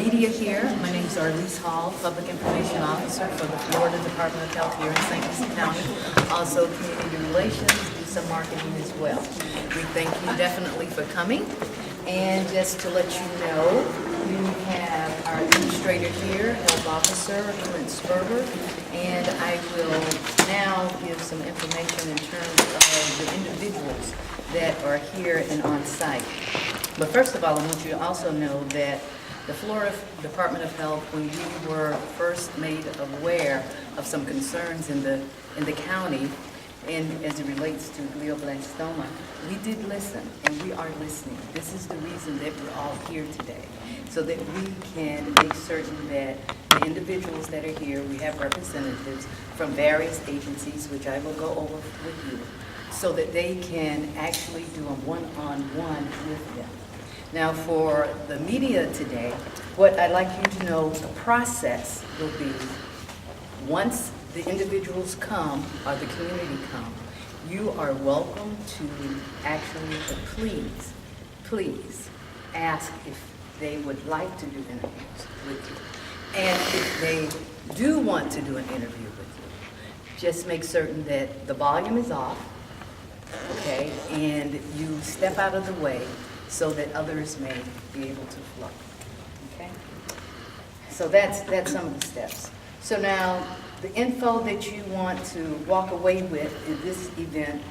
media here. My name is Arlise Hall, Public Information Officer for the Florida Department of Health here in St. Lucie County. Also community relations, do some marketing as well. We thank you definitely for coming. And just to let you know, we have our administrator here, Health Officer Clint Sperber, and I will now give some information in terms of the individuals that are here and on site. But first of all, I want you to also know that the Florida Department of Health, when we were first made aware of some concerns in the county, and as it relates to glioblastoma, we did listen, and we are listening. This is the reason that we're all here today, so that we can make certain that the individuals that are here, we have representatives from various agencies, which I will go over with you, so that they can actually do a one-on-one with them. Now, for the media today, what I'd like you to know, the process will be, once the individuals come, or the community come, you are welcome to actually, please ask if they would like to do interviews with you. And if they do want to do an interview with you, just make certain that the volume is off, okay, and you step out of the way so that others may be able to flow, okay? So that's some of the steps. So now, the info that you want to walk away with in this event,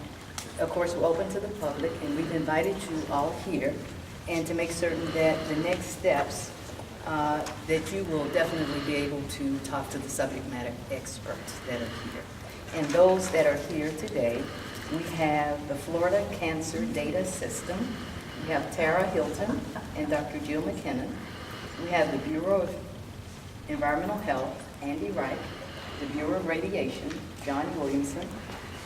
of course, we're open to the public, and we've invited you all here, and to make certain that the next steps, that you will definitely be able to talk to the subject matter experts that are here. And those that are here today, we have the Florida Cancer Data System. We have Tara Hilton and Dr. Jill McKinnon. We have the Bureau of Environmental Health, Andy Reich, the Bureau of Radiation, John Williamson,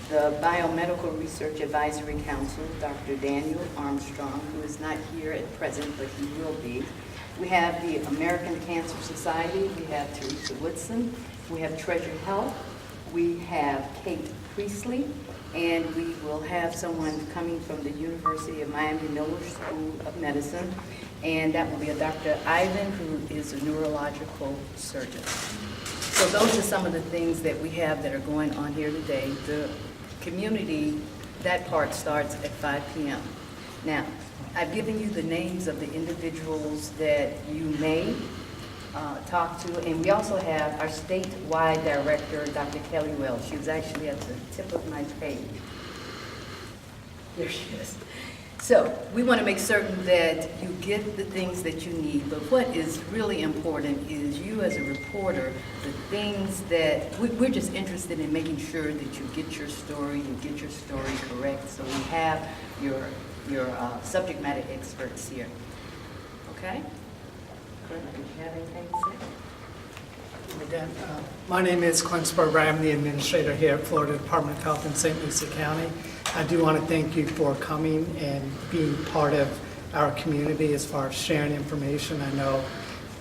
the Biomedical Research Advisory Council, Dr. Daniel Armstrong, who is not here at present, but he will be. We have the American Cancer Society, we have Teresa Woodson, we have Treasure Health, we have Kate Priestley, and we will have someone coming from the University of Miami Miller School of Medicine, and that will be a Dr. Ivan, who is a neurological surgeon. So those are some of the things that we have that are going on here today. The community, that part starts at 5 p.m. Now, I've given you the names of the individuals that you may talk to, and we also have our statewide director, Dr. Kelly Wells. She was actually at the tip of my page. Here she is. So we want to make certain that you get the things that you need, but what is really important is you as a reporter, the things that, we're just interested in making sure that you get your story correct, so we have your subject matter experts here. Okay? Clint, do you have anything to say? Again, my name is Clint Sperber. I'm the administrator here at Florida Department of Health in St. Lucie County. I do want to thank you for coming and being part of our community as far as sharing information. I know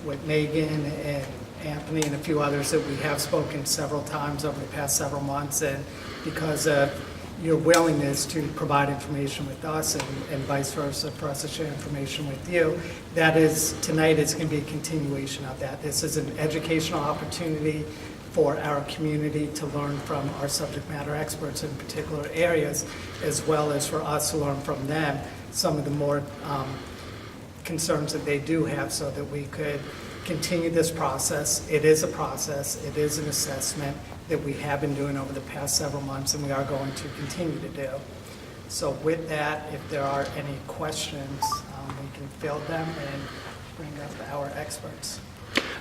with Megan and Anthony and a few others that we have spoken several times over the past several months, and because of your willingness to provide information with us and vice versa for us to share information with you, that is, tonight is going to be a continuation of that. This is an educational opportunity for our community to learn from our subject matter experts in particular areas, as well as for us to learn from them some of the more concerns that they do have, so that we could continue this process. It is a process, it is an assessment that we have been doing over the past several months, and we are going to continue to do. So with that, if there are any questions, we can field them and bring up our experts.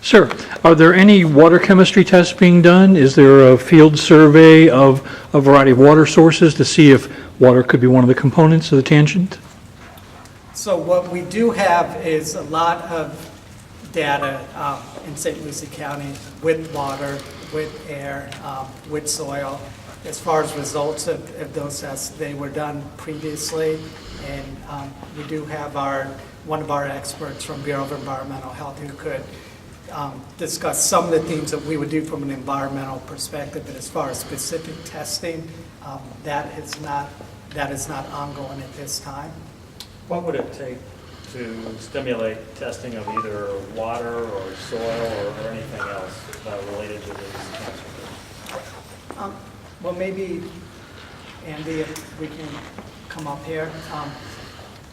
Sir, are there any water chemistry tests being done? Is there a field survey of a variety of water sources to see if water could be one of the components of the tangent? So what we do have is a lot of data in St. Lucie County with water, with air, with soil. As far as results of those tests, they were done previously, and we do have one of our experts from Bureau of Environmental Health who could discuss some of the things that we would do from an environmental perspective. But as far as specific testing, that is not ongoing at this time. What would it take to stimulate testing of either water or soil or anything else related to this cancer? Well, maybe, Andy, if we can come up here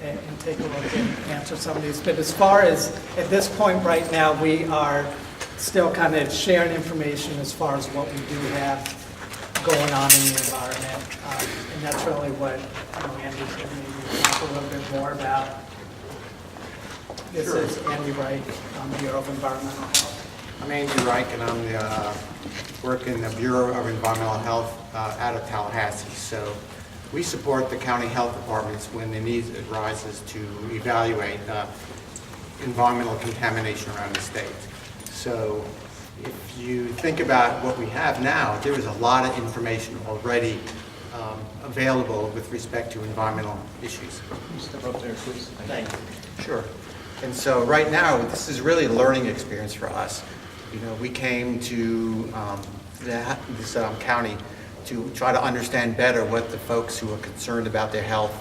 and take a look and answer some of these. But as far as, at this point right now, we are still kind of sharing information as far as what we do have going on in the environment. And that's really what, Andy can maybe talk a little bit more about. This is Andy Reich, Bureau of Environmental Health. I'm Andy Reich, and I'm work in the Bureau of Environmental Health out of Tallahassee. So we support the county health departments when the need arises to evaluate environmental contamination around the state. So if you think about what we have now, there is a lot of information already available with respect to environmental issues. Can you step up there, please? Thank you. Sure. And so right now, this is really a learning experience for us. We came to this county to try to understand better what the folks who are concerned about their health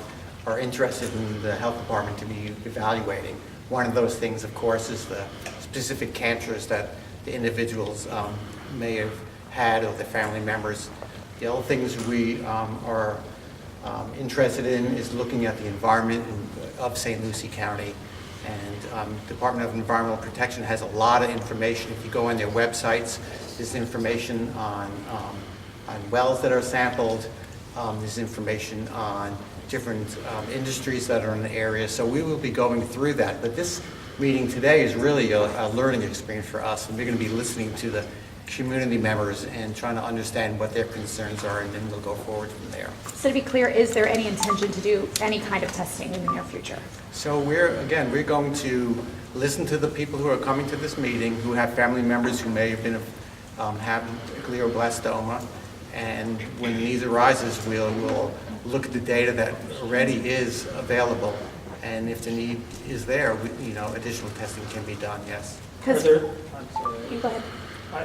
are interested in the health department to be evaluating. One of those things, of course, is the specific cancers that the individuals may have had or their family members. The other things we are interested in is looking at the environment of St. Lucie County. And Department of Environmental Protection has a lot of information. If you go on their websites, there's information on wells that are sampled. There's information on different industries that are in the area. So we will be going through that. But this meeting today is really a learning experience for us. And we're going to be listening to the community members and trying to understand what their concerns are, and then we'll go forward from there. So to be clear, is there any intention to do any kind of testing in the near future? So we're going to listen to the people who are coming to this meeting, who have family members who may have been having glioblastoma, and when the need arises, we'll look at the data that already is available, and if the need is there, additional testing can be done. Yes. Because You go ahead.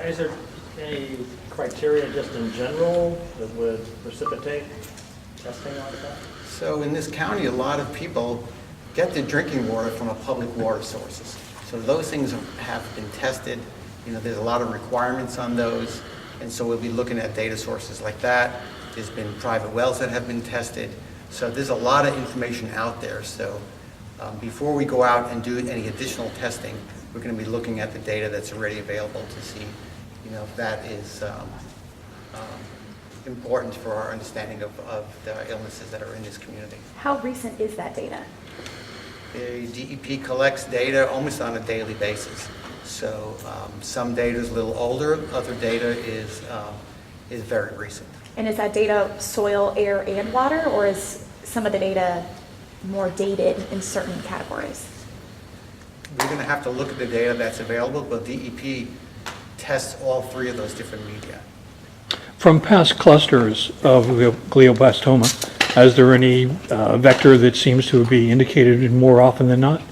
Is there any criteria just in general that would precipitate testing like that? So in this county, a lot of people get their drinking water from public water sources. So those things have been tested. There's a lot of requirements on those. And so we'll be looking at data sources like that. There's been private wells that have been tested. So there's a lot of information out there. So before we go out and do any additional testing, we're going to be looking at the data that's already available to see, if that is important for our understanding of the illnesses that are in this community. How recent is that data? The DEP collects data almost on a daily basis. So some data is a little older, other data is very recent. And is that data soil, air, and water, or is some of the data more dated in certain categories? We're going to have to look at the data that's available, but DEP tests all three of those different media. From past clusters of glioblastoma, is there any vector that seems to be indicated more often than not?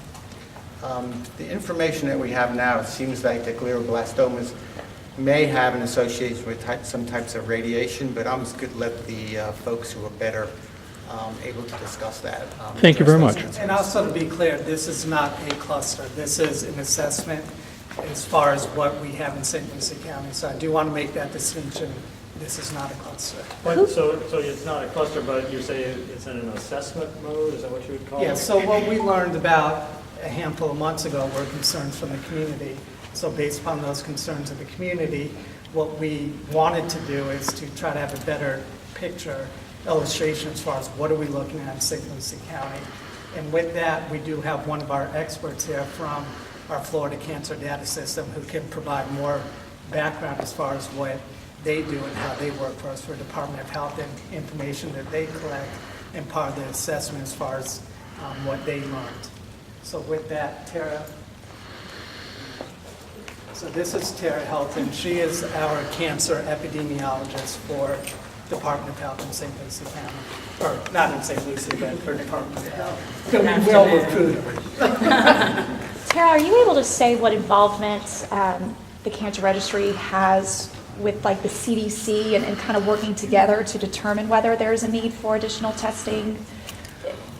The information that we have now, it seems like the glioblastomas may have an association with some types of radiation, but I'm just going to let the folks who are better able to discuss that. Thank you very much. And also to be clear, this is not a cluster. This is an assessment as far as what we have in St. Lucie County. So I do want to make that distinction. This is not a cluster. So it's not a cluster, but you say it's in an assessment mode? Is that what you would call it? Yeah, so what we learned about a handful of months ago were concerns from the community. So based upon those concerns of the community, what we wanted to do is to try to have a better picture, illustration as far as what are we looking at in St. Lucie County. And with that, we do have one of our experts here from our Florida Cancer Data System who can provide more background as far as what they do and how they work for us for Department of Health and information that they collect and part of the assessment as far as what they learned. So with that, Tara. So this is Tara Helton. She is our cancer epidemiologist for Department of Health in St. Lucie County. Or not in St. Lucie, but for Department of Health. So we will recruit her. Tara, are you able to say what involvement the Cancer Registry has with like the CDC and kind of working together to determine whether there's a need for additional testing?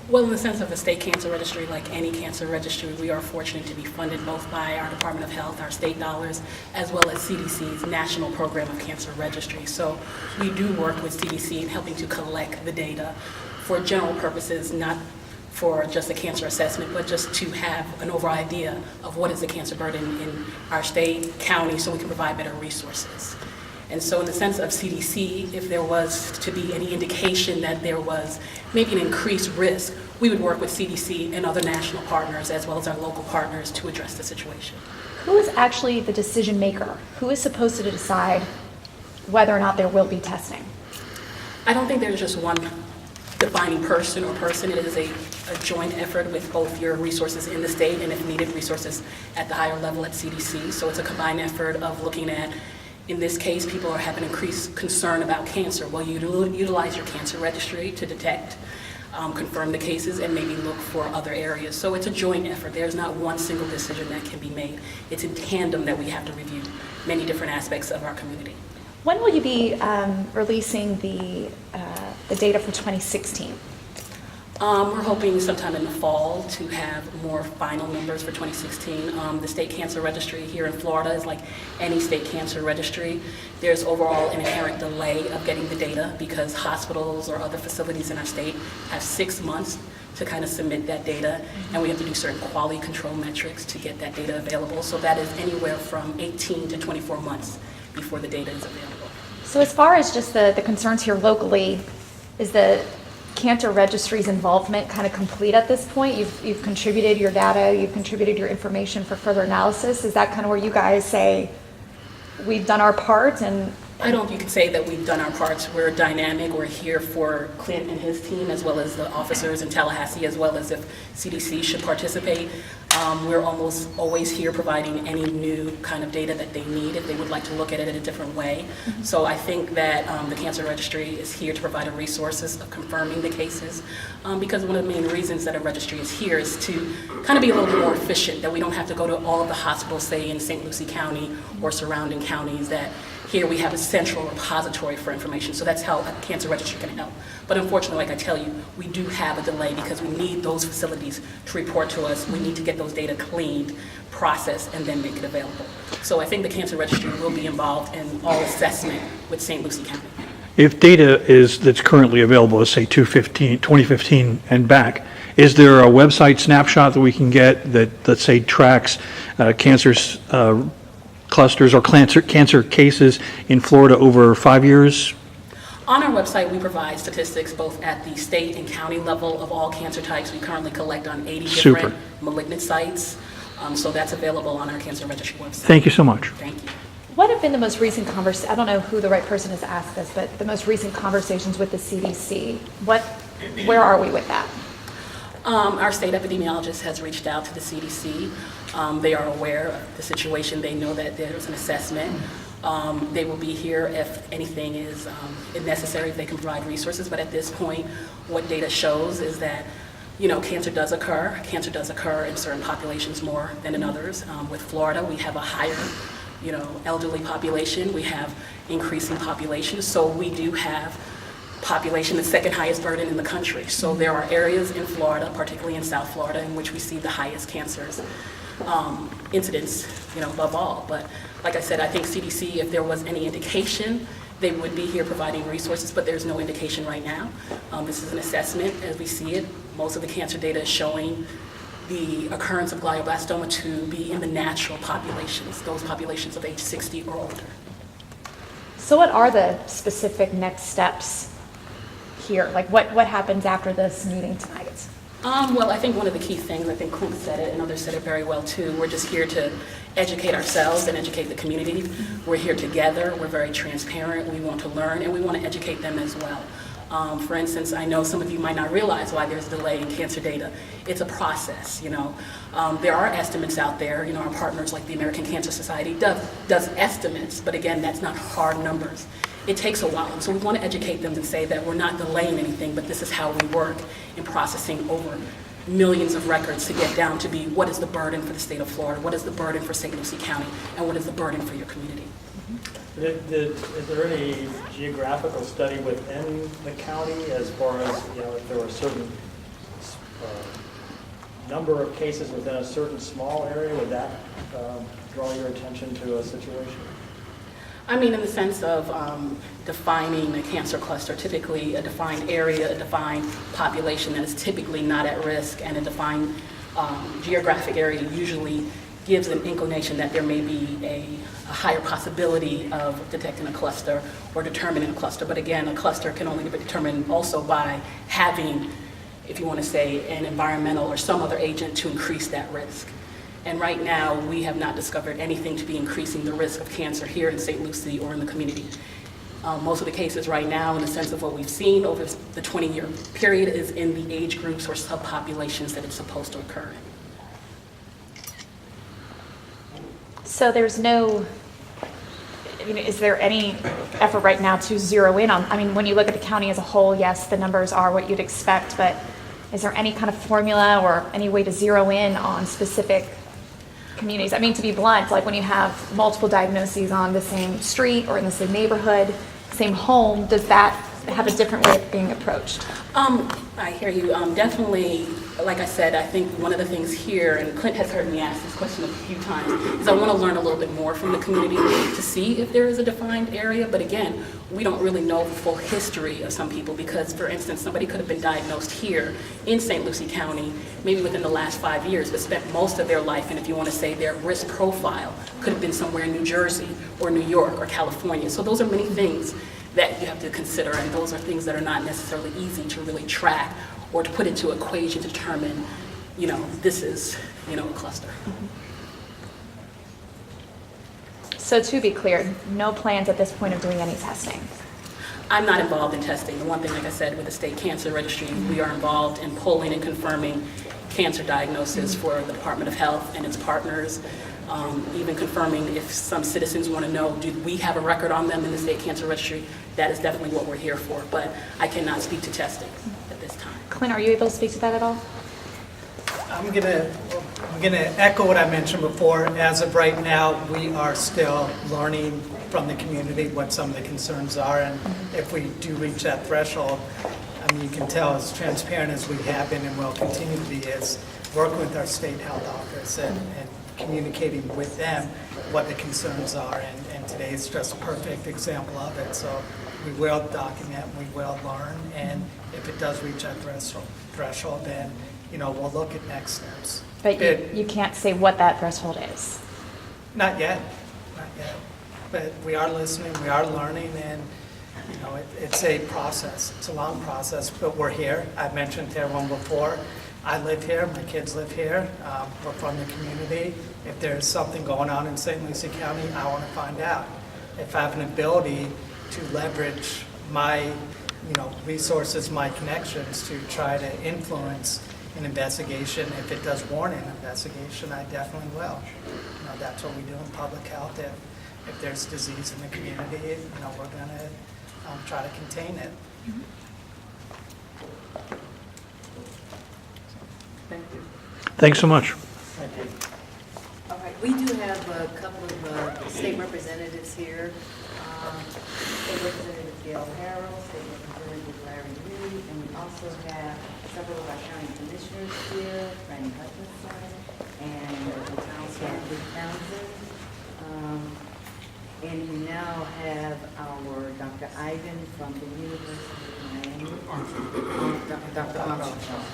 Well, in the sense of a state cancer registry, like any cancer registry, we are fortunate to be funded both by our Department of Health, our state dollars, as well as CDC's National Program of Cancer Registry. So we do work with CDC in helping to collect the data for general purposes, not for just a cancer assessment, but just to have an overall idea of what is the cancer burden in our state, county, so we can provide better resources. And so in the sense of CDC, if there was to be any indication that there was maybe an increased risk, we would work with CDC and other national partners as well as our local partners to address the situation. Who is actually the decision maker? Who is supposed to decide whether or not there will be testing? I don't think there's just one defining person or person. It is a joint effort with both your resources in the state and, if needed, resources at the higher level at CDC. So it's a combined effort of looking at, in this case, people are having increased concern about cancer. Well, you utilize your cancer registry to detect, confirm the cases, and maybe look for other areas. So it's a joint effort. There's not one single decision that can be made. It's in tandem that we have to review many different aspects of our community. When will you be releasing the data for 2016? We're hoping sometime in the fall to have more final numbers for 2016. The state cancer registry here in Florida is like any state cancer registry. There's overall an inherent delay of getting the data because hospitals or other facilities in our state have 6 months to kind of submit that data, and we have to do certain quality control metrics to get that data available. So that is anywhere from 18 to 24 months before the data is available. So as far as just the concerns here locally, is the cancer registry's involvement kind of complete at this point? You've contributed your data, you've contributed your information for further analysis. Is that kind of where you guys say, we've done our part? And I don't think you can say that we've done our parts. We're dynamic. We're here for Clint and his team, as well as the officers in Tallahassee, as well as if CDC should participate. We're almost always here providing any new kind of data that they need if they would like to look at it in a different way. So I think that the Cancer Registry is here to provide the resources of confirming the cases, because one of the main reasons that a registry is here is to kind of be a little bit more efficient, that we don't have to go to all of the hospitals, say in St. Lucie County or surrounding counties, that here we have a central repository for information. So that's how a cancer registry can help. But unfortunately, like I tell you, we do have a delay because we need those facilities to report to us. We need to get those data cleaned, processed, and then make it available. So I think the cancer registry will be involved in all assessment with St. Lucie County. If data that's currently available is, say, 2015 and back, is there a website snapshot that we can get that, let's say, tracks cancer clusters or cancer cases in Florida over 5 years? On our website, we provide statistics both at the state and county level of all cancer types. We currently collect on 80 different malignant sites. So that's available on our cancer registry website. Thank you so much. Thank you. what have been the most recent conversations? I don't know who the right person is to ask this, but the most recent conversations with the CDC, where are we with that? Our state epidemiologist has reached out to the CDC. They are aware of the situation. They know that there's an assessment. They will be here if anything is necessary, if they can provide resources. But at this point, what data shows is that, cancer does occur. Cancer does occur in certain populations more than in others. With Florida, we have a higher, elderly population. We have increasing populations. So we do have population, the second highest burden in the country. So there are areas in Florida, particularly in South Florida, in which we see the highest cancers incidence, above all. But like I said, I think CDC, if there was any indication, they would be here providing resources, but there's no indication right now. This is an assessment as we see it. Most of the cancer data is showing the occurrence of glioblastoma to be in the natural populations, those populations of age 60 or older. So what are the specific next steps here? Like what happens after this meeting tonight? Well, I think one of the key things, I think Clint said it and others said it very well too, we're just here to educate ourselves and educate the community. We're here together, we're very transparent, we want to learn, and we want to educate them as well. For instance, I know some of you might not realize why there's a delay in cancer data. It's a process, There are estimates out there, our partners like the American Cancer Society does estimates, but again, that's not hard numbers. It takes a while, and so we want to educate them and say that we're not delaying anything, but this is how we work in processing over millions of records to get down to be what is the burden for the state of Florida, what is the burden for St. Lucie County, and what is the burden for your community. Is there any geographical study within the county as far as, if there were certain number of cases within a certain small area, would that draw your attention to a situation? I mean, in the sense of defining a cancer cluster, typically a defined area, a defined population that is typically not at risk, and a defined geographic area usually gives an inclination that there may be a higher possibility of detecting a cluster or determining a cluster. But again, a cluster can only be determined also by having, if you want to say, an environmental or some other agent to increase that risk. And right now, we have not discovered anything to be increasing the risk of cancer here in St. Lucie or in the community. Most of the cases right now, in the sense of what we've seen over the 20-year period, is in the age groups or subpopulations that it's supposed to occur in. So there's no, is there any effort right now to zero in on, I mean, when you look at the county as a whole, yes, the numbers are what you'd expect, but is there any kind of formula or any way to zero in on specific communities? I mean, to be blunt, like when you have multiple diagnoses on the same street or in the same neighborhood, same home, does that have a different way of being approached? I hear you. Definitely, like I said, I think one of the things here, and Clint has heard me ask this question a few times, is I want to learn a little bit more from the community to see if there is a defined area. But again, we don't really know the full history of some people because, for instance, somebody could have been diagnosed here in St. Lucie County, maybe within the last 5 years, but spent most of their life, and if you want to say their risk profile, could have been somewhere in New Jersey or New York or California. So those are many things that you have to consider, and those are things that are not necessarily easy to really track or to put into equation to determine, this is, a cluster. So to be clear, no plans at this point of doing any testing? I'm not involved in testing. The one thing, like I said, with the state cancer registry, we are involved in polling and confirming cancer diagnosis for the Department of Health and its partners, even confirming if some citizens want to know, do we have a record on them in the state cancer registry? That is definitely what we're here for, but I cannot speak to testing at this time. Clint, are you able to speak to that at all? I'm gonna echo what I mentioned before. As of right now, we are still learning from the community what some of the concerns are, and if we do reach that threshold, I mean, you can tell as transparent as we have been and will continue to be is working with our state health office and communicating with them what the concerns are, and today is just a perfect example of it. So we will document, we will learn, and if it does reach that threshold, then we'll look at next steps. But you can't say what that threshold is? Not yet. But we are listening, we are learning, and it's a process. It's a long process, but we're here. I've mentioned to everyone before, I live here, my kids live here, we're from the community. If there's something going on in St. Lucie County, I want to find out. If I have an ability to leverage my resources, my connections to try to influence an investigation, if it does warrant an investigation, I definitely will. That's what we do in public health. If there's disease in the community, we're going to try to contain it. Thank you. Thanks so much. Thank you. All right, we do have a couple of state representatives here. State Representative Gail Harrell, State Representative Larry Reed, and we also have several of our county commissioners here, Franny Hutchinson and the Councilman Rick Townsend. And we now have our Dr. Ivan from the University of Miami. Dr. Armstrong.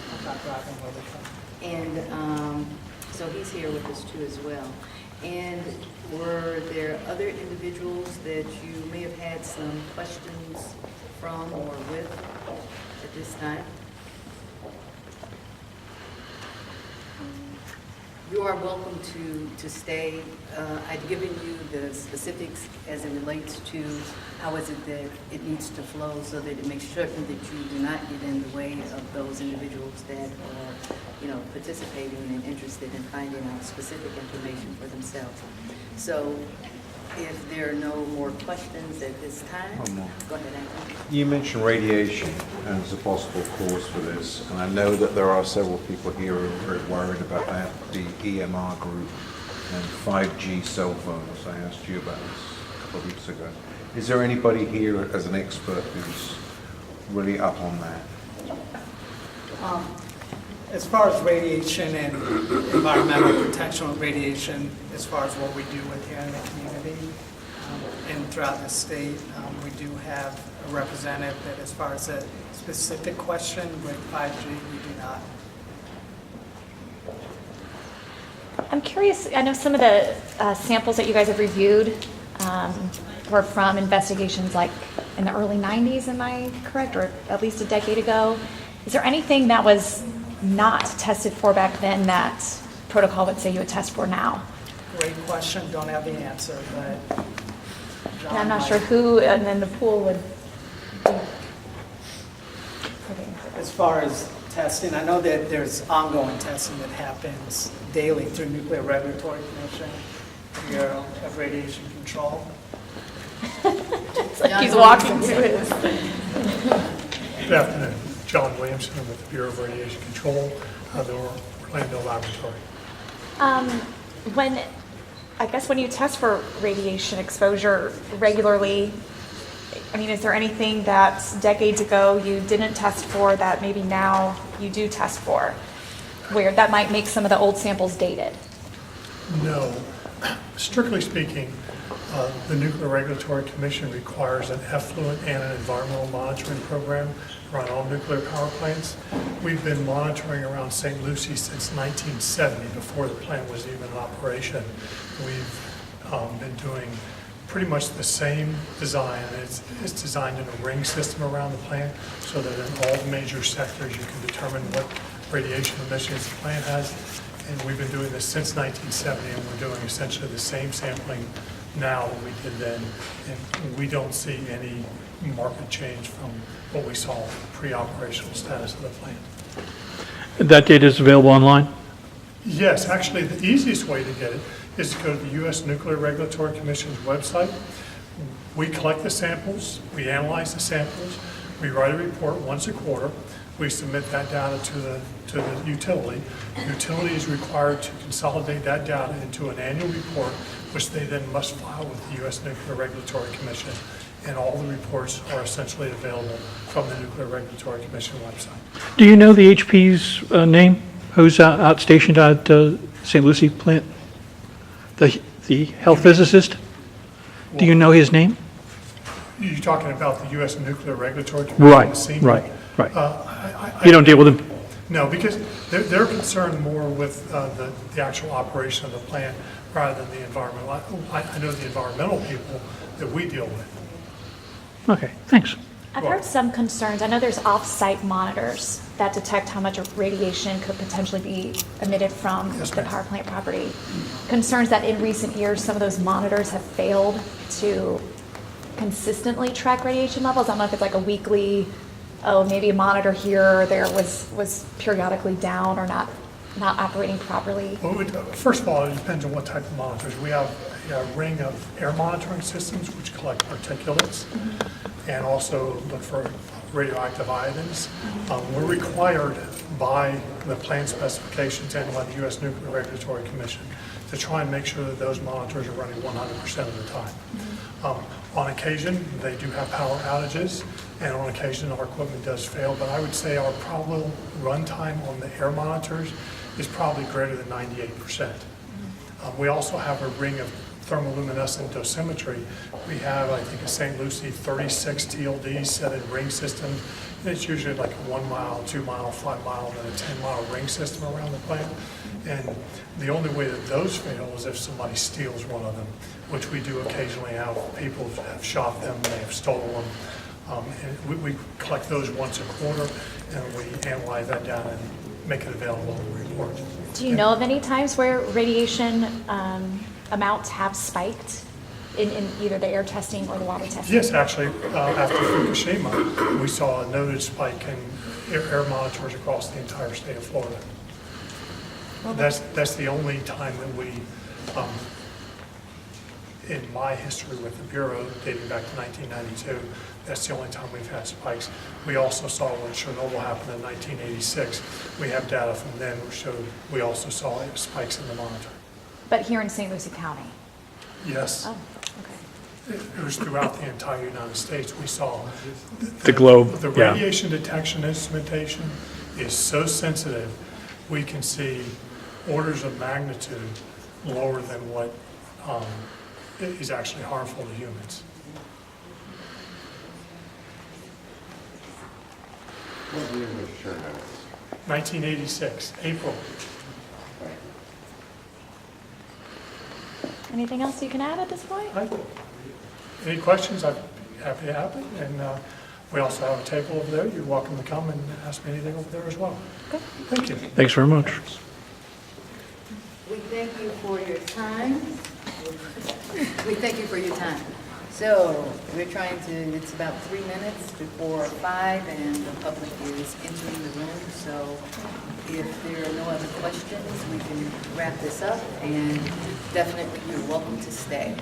And so he's here with us too as well. And were there other individuals that you may have had some questions from or with at this time? You are welcome to stay. I've given you the specifics as it relates to how is it that it needs to flow so that it makes certain that you do not get in the way of those individuals that are, participating and interested in finding out specific information for themselves. So if there are no more questions at this time, go ahead, Anthony. You mentioned radiation as a possible cause for this, and I know that there are several people here who are very worried about that, the EMR group and 5G cell phones. I asked you about this a couple of weeks ago. Is there anybody here as an expert who's really up on that? As far as radiation and environmental protection with radiation, as far as what we do with here in the community and throughout the state, we do have a representative that as far as a specific question with 5G, we do not. I'm curious, I know some of the samples that you guys have reviewed were from investigations like in the early 90s, am I correct? Or at least a decade ago. Is there anything that was not tested for back then that protocol would say you would test for now? Great question, don't have the answer, but John And I'm not might. sure who, and then the pool would. As far as testing, I know that there's ongoing testing that happens daily through Nuclear Regulatory Commission, Bureau of Radiation Control. It's like he's walking to his. Good afternoon. John Williamson with the Bureau of Radiation Control, the Orlando Laboratory. When you test for radiation exposure regularly, I mean, is there anything that decades ago you didn't test for that maybe now you do test for, where that might make some of the old samples dated? No. Strictly speaking, the Nuclear Regulatory Commission requires an effluent and an environmental monitoring program around all nuclear power plants. We've been monitoring around St. Lucie since 1970, before the plant was even in operation. We've been doing pretty much the same design. It's designed in a ring system around the plant so that in all the major sectors you can determine what radiation emissions the plant has. And we've been doing this since 1970, and we're doing essentially the same sampling now that we did then. And we don't see any market change from what we saw pre-operational status of the plant. That data is available online? Yes, actually, the easiest way to get it is to go to the U.S. Nuclear Regulatory Commission's website. We collect the samples, we analyze the samples, we write a report once a quarter, we submit that data to the utility. The utility is required to consolidate that data into an annual report, which they then must file with the U.S. Nuclear Regulatory Commission. And all the reports are essentially available from the Nuclear Regulatory Commission website. Do you know the HP's name? Who's outstationed at St. Lucie plant? The health physicist? Do you know his name? You're talking about the U.S. Nuclear Regulatory Commission? Right. You don't deal with him? No, because they're concerned more with the actual operation of the plant rather than the environmental. I know the environmental people that we deal with. Okay, thanks. I've heard some concerns. I know there's off-site monitors that detect how much radiation could potentially be emitted from Yes, the ma'am. power plant property. Concerns that in recent years, some of those monitors have failed to consistently track radiation levels. I don't know if it's like a weekly, maybe a monitor here or there was periodically down or not operating properly. Well, first of all, it depends on what type of monitors. We have a ring of air monitoring systems which collect particulates and also look for radioactive iodines. We're required by the plant specifications and by the U.S. Nuclear Regulatory Commission to try and make sure that those monitors are running 100% of the time. On occasion, they do have power outages, and on occasion, our equipment does fail, but I would say our probable runtime on the air monitors is probably greater than 98%. We also have a ring of thermoluminescent dosimetry. We have, I think, a St. Lucie 36 TLD set in ring system, and it's usually like a 1 mile, 2 mile, 5 mile, and a 10 mile ring system around the plant. And the only way that those fail is if somebody steals one of them, which we do occasionally have. People have shot them, they have stolen them. And we collect those once a quarter, and we analyze that data and make it available in the report. Do you know of any times where radiation amounts have spiked in either the air testing or the water testing? Yes, actually, after Fukushima, we saw a noted spike in air monitors across the entire state of Florida. That's the only time that we, in my history with the Bureau, dating back to 1992, that's the only time we've had spikes. We also saw when Chernobyl happened in 1986, we have data from then which showed we also saw spikes in the monitor. But here in St. Lucie County? Yes. Oh, okay. It was throughout the entire United States. We saw The globe, The yeah. radiation detection instrumentation is so sensitive we can see orders of magnitude lower than what is actually harmful to humans. What year was Chernobyl? 1986, April. Anything else you can add at this point? Any questions, I'd be happy to have it. And we also have a table over there. You're welcome to come and ask me anything over there as well. Okay. Thank you. Thanks very much. We thank you for your time. We thank you for your time. So we're trying to, it's about 3 minutes before 5 and the public is entering the room. So if there are no other questions, we can wrap this up and definitely you're welcome to stay.